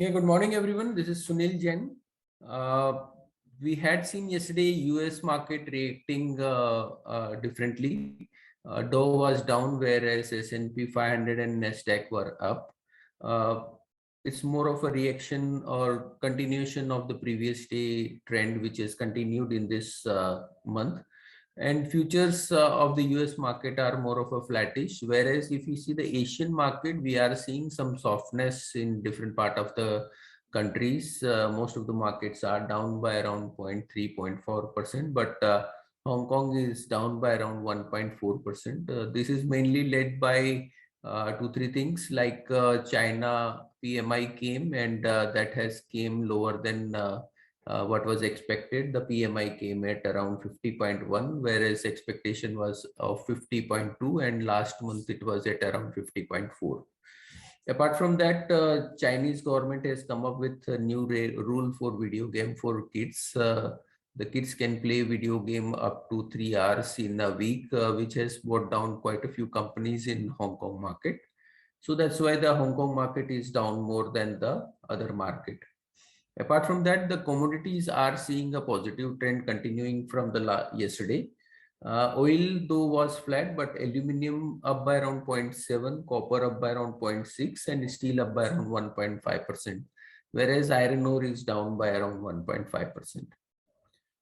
Yeah, good morning, everyone. This is Sunil Jain. Uh, we had seen yesterday US market reacting differently. Dow was down, whereas S&P 500 and Nasdaq were up. Uh, it's more of a reaction or continuation of the previous day trend, which has continued in this month. And futures of the US market are more of a flattish, whereas if you see the Asian market, we are seeing some softness in different part of the countries. Most of the markets are down by around 0.3, 0.4%, but Hong Kong is down by around 1.4%. This is mainly led by two, three things like China PMI came and that has came lower than what was expected. The PMI came at around 50.1, whereas expectation was of 50.2, and last month it was at around 50.4. Apart from that, Chinese government has come up with a new rule for video game for kids. The kids can play video game up to 3 hours in a week, which has brought down quite a few companies in Hong Kong market. So that's why the Hong Kong market is down more than the other market. Apart from that, the commodities are seeing a positive trend continuing from the yesterday. Oil though was flat, but aluminum up by around 0.7, copper up by around 0.6, and steel up by around 1.5%, whereas iron ore is down by around 1.5%.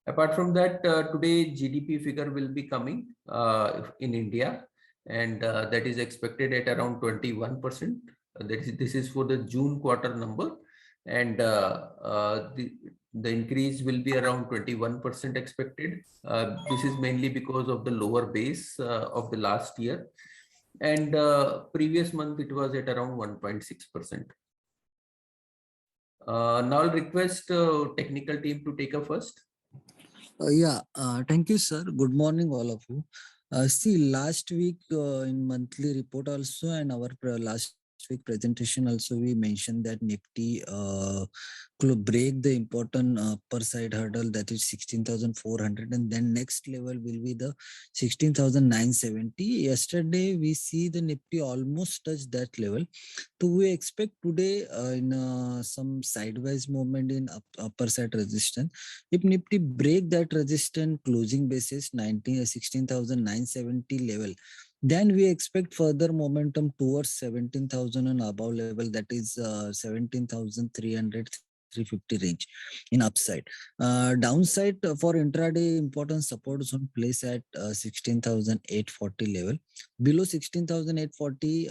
Apart from that, today GDP figure will be coming in India, and that is expected at around 21%. This is for the June quarter number, and the increase will be around 21% expected. This is mainly because of the lower base of the last year, and previous month it was at around 1.6%. Now I'll request technical team to take up first. Thank you, sir. Good morning, all of you. See, last week in monthly report also and our last week presentation also, we mentioned that Nifty break the important upper side hurdle, that is 16,400, and then next level will be the 16,970. Yesterday, we see the Nifty almost touch that level. So we expect today in some sideways movement in upper side resistance. If Nifty break that resistance closing basis 16,970 level, then we expect further momentum towards 17,000 and above level, that is 17,300. 350 range in upside. Downside for intraday, important support zone place at 16,840 level. Below 16,840,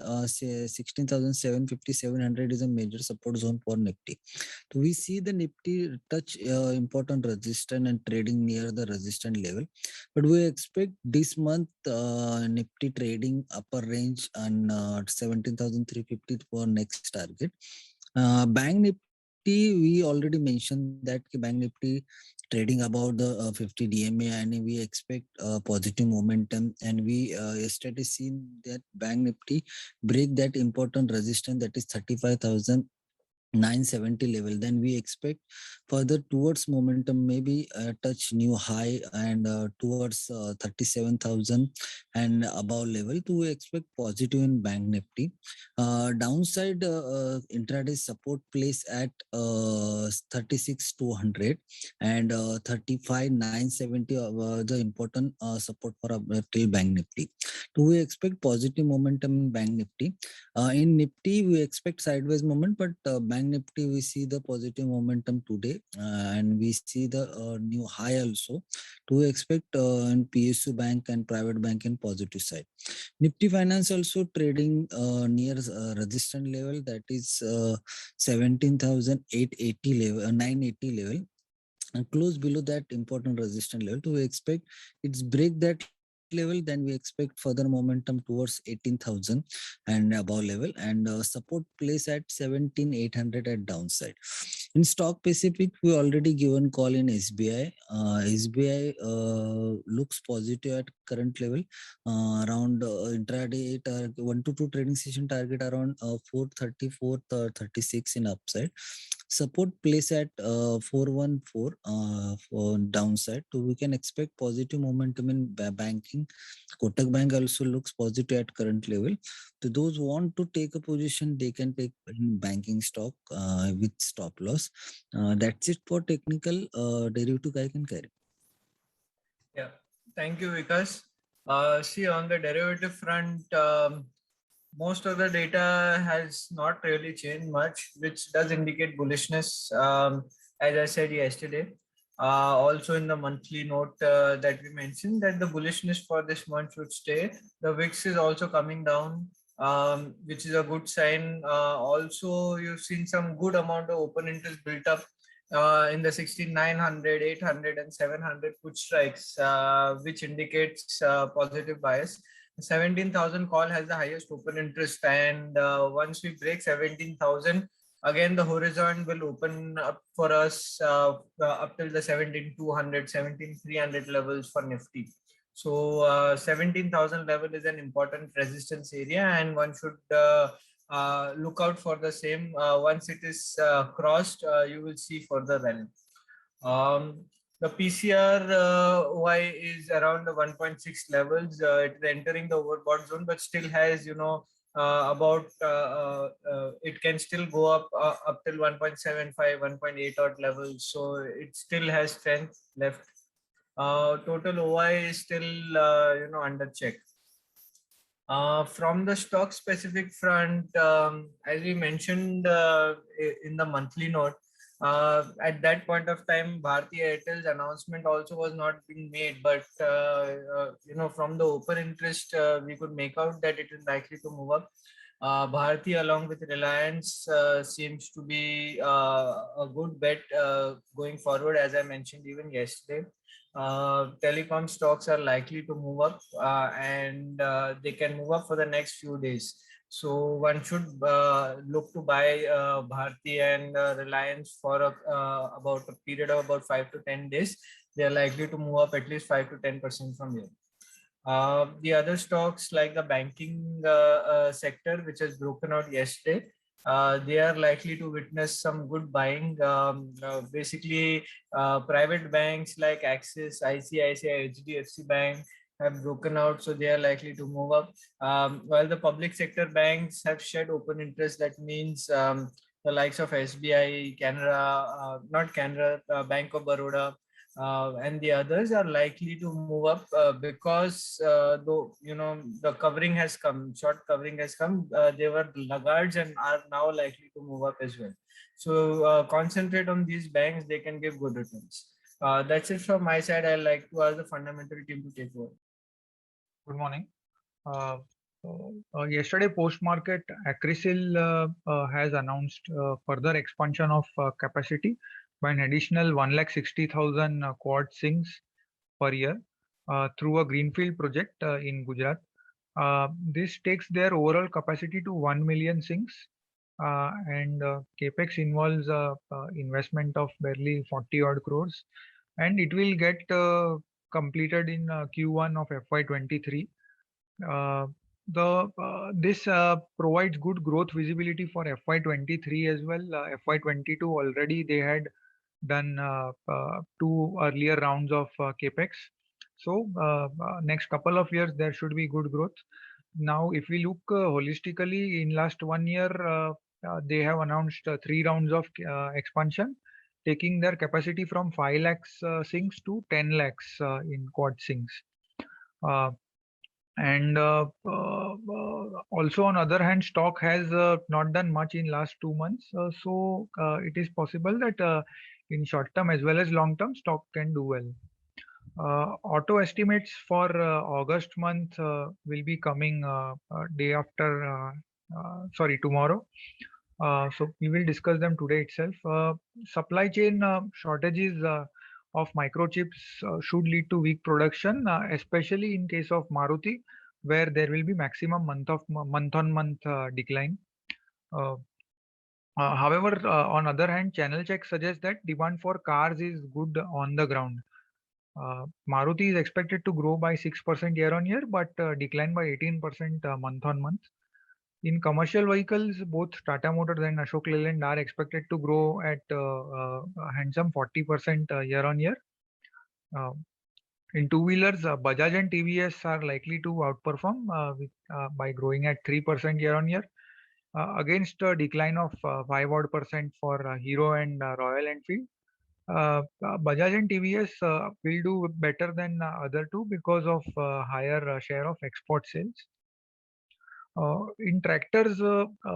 16,750, 700 is a major support zone for Nifty. So we see the Nifty touch important resistance and trading near the resistance level. But we expect this month Nifty trading upper range and 17,350 for next target. Bank Nifty, we already mentioned that Bank Nifty trading about the 50 DMA, and we expect positive momentum. And we yesterday seen that Bank Nifty break that important resistance, that is 35,970 level. Then we expect further towards momentum, maybe touch new high and towards 37,000 and above level to expect positive in Bank Nifty. Downside intraday support place at 36,200 and 35,970 the important support for till Bank Nifty. So we expect positive momentum in Bank Nifty. In Nifty, we expect sideways movement, but Bank Nifty, we see the positive momentum today, and we see the new high also. To expect in PSU Bank and private bank in positive side. Nifty Finance also trading near resistance level, that is 17,880 level, 980 level. And close below that important resistance level. To expect it's break that level, then we expect further momentum towards 18,000 and above level, and support place at 17,800 at downside. In stock Pacific, we already given call in SBI. SBI looks positive at current level, around intraday 1 to 2 trading session target around 434 36 in upside. support place at 414 for downside. So we can expect positive momentum in banking. Kotak Bank also looks positive at current level. So those want to take a position, they can take in banking stock with stop loss. That's it for technical derivative guy can carry. Yeah, thank you, Vikas. See, on the derivative front, most of the data has not really changed much, which does indicate bullishness, as I said yesterday. Also in the monthly note that we mentioned that the bullishness for this month should stay. The VIX is also coming down, which is a good sign. Also, you've seen some good amount of open interest built up in the 16900, 800 and 700 put strikes, which indicates positive bias. 17,000 call has the highest open interest, and once we break 17,000, again the horizon will open up for us up till the 17,200, 17,300 levels for Nifty. So 17,000 level is an important resistance area, and one should look out for the same. Once it is crossed, you will see further rally. The PCR Y is around the 1.6 levels. It is entering the overbought zone, but still has, it can still go up till 1.75, 1.8 odd levels. So it still has strength left. Total OI is still, under check. From the stock specific front, as we mentioned in the monthly note, at that point of time, Bharti Airtel's announcement also was not being made, but from the open interest, we could make out that it is likely to move up. Bharti along with Reliance seems to be a good bet going forward, as I mentioned even yesterday. Telecom stocks are likely to move up and they can move up for the next few days. So one should look to buy Bharti and Reliance for about a period of about 5 to 10 days. They are likely to move up at least 5 to 10% from here. The other stocks like the banking sector, which has broken out yesterday, they are likely to witness some good buying. Basically, private banks like Axis, ICICI, HDFC Bank have broken out, so they are likely to move up. While the public sector banks have shed open interest, that means the likes of SBI, Canara, not Canara, Bank of Baroda, and the others are likely to move up because though the covering has come, short covering has come, they were laggards and are now likely to move up as well. So concentrate on these banks, they can give good returns. That's it from my side. I'd like to ask the fundamental team to take over. Good morning. Yesterday post-market, Acrisil has announced further expansion of capacity by an additional 160,000 quad sinks per year through a greenfield project in Gujarat. This takes their overall capacity to 1 million sinks, and capex involves investment of barely 40 odd crores, and it will get completed in Q1 of FY23. This provides good growth visibility for FY23 as well. FY22 already they had done 2 earlier rounds of capex. So next couple of years there should be good growth. Now, if we look holistically in last 1 year, they have announced 3 rounds of expansion, taking their capacity from 5 lakhs sinks to 10 lakhs in quad sinks. And also on other hand, stock has not done much in last 2 months. So it is possible that in short term as well as long term, stock can do well. Auto estimates for August month will be coming day after, tomorrow. So we will discuss them today itself. Supply chain shortages of microchips should lead to weak production, especially in case of Maruti, where there will be maximum month-on-month decline. However, on other hand, channel checks suggest that demand for cars is good on the ground. Maruti is expected to grow by 6% year-on-year, but decline by 18% month-on-month. In commercial vehicles, both Tata Motors and Ashok Leyland are expected to grow at a handsome 40% year on year. In two-wheelers, Bajaj and TVS are likely to outperform by growing at 3% year on year, against a decline of 5 odd percent for Hero and Royal Enfield. Bajaj and TVS will do better than other two because of higher share of export sales. In tractors,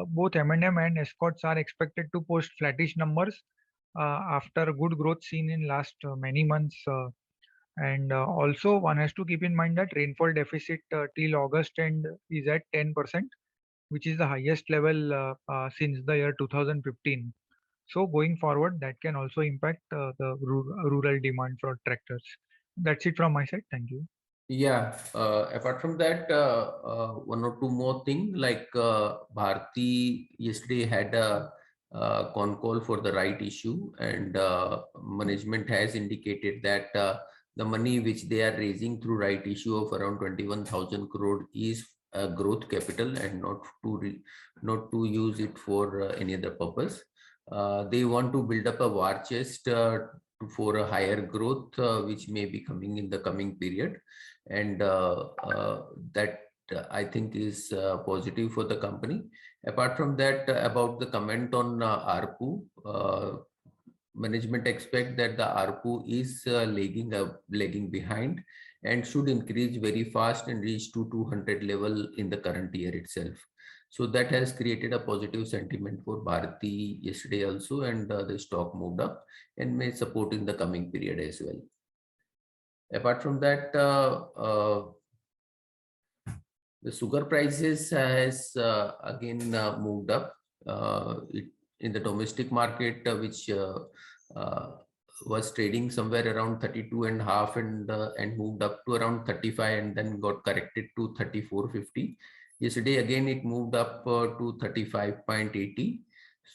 both M&M and Escorts are expected to post flattish numbers after good growth seen in last many months. And also one has to keep in mind that rainfall deficit till August end is at 10%, which is the highest level since the year 2015. So going forward, that can also impact the rural demand for tractors. That's it from my side. Thank you. Yeah, apart from that, one or two more things like Bharti yesterday had a con call for the right issue, and management has indicated that the money which they are raising through right issue of around 21,000 crore is growth capital and not to use it for any other purpose. They want to build up a war chest for a higher growth, which may be coming in the coming period, and that I think is positive for the company. Apart from that, about the comment on ARPU, management expect that the ARPU is lagging behind and should increase very fast and reach to 200 level in the current year itself. So that has created a positive sentiment for Bharti yesterday also, and the stock moved up and may support in the coming period as well. Apart from that, the sugar prices has again moved up in the domestic market, which was trading somewhere around 32.5 and moved up to around 35 and then got corrected to 34.50. Yesterday again it moved up to 35.80.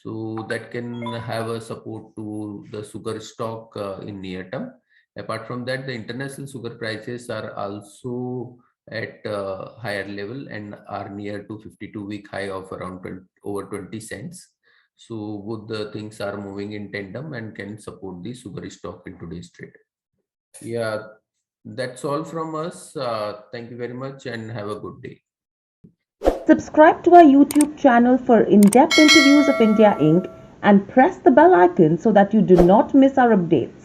So that can have a support to the sugar stock in near term. Apart from that, the international sugar prices are also at higher level and are near to 52-week high of around over 20 cents. So both the things are moving in tandem and can support the sugar stock in today's trade. Yeah, that's all from us. Thank you very much and have a good day. Subscribe to our YouTube channel for in-depth interviews of India Inc. and press the bell icon so that you do not miss our updates.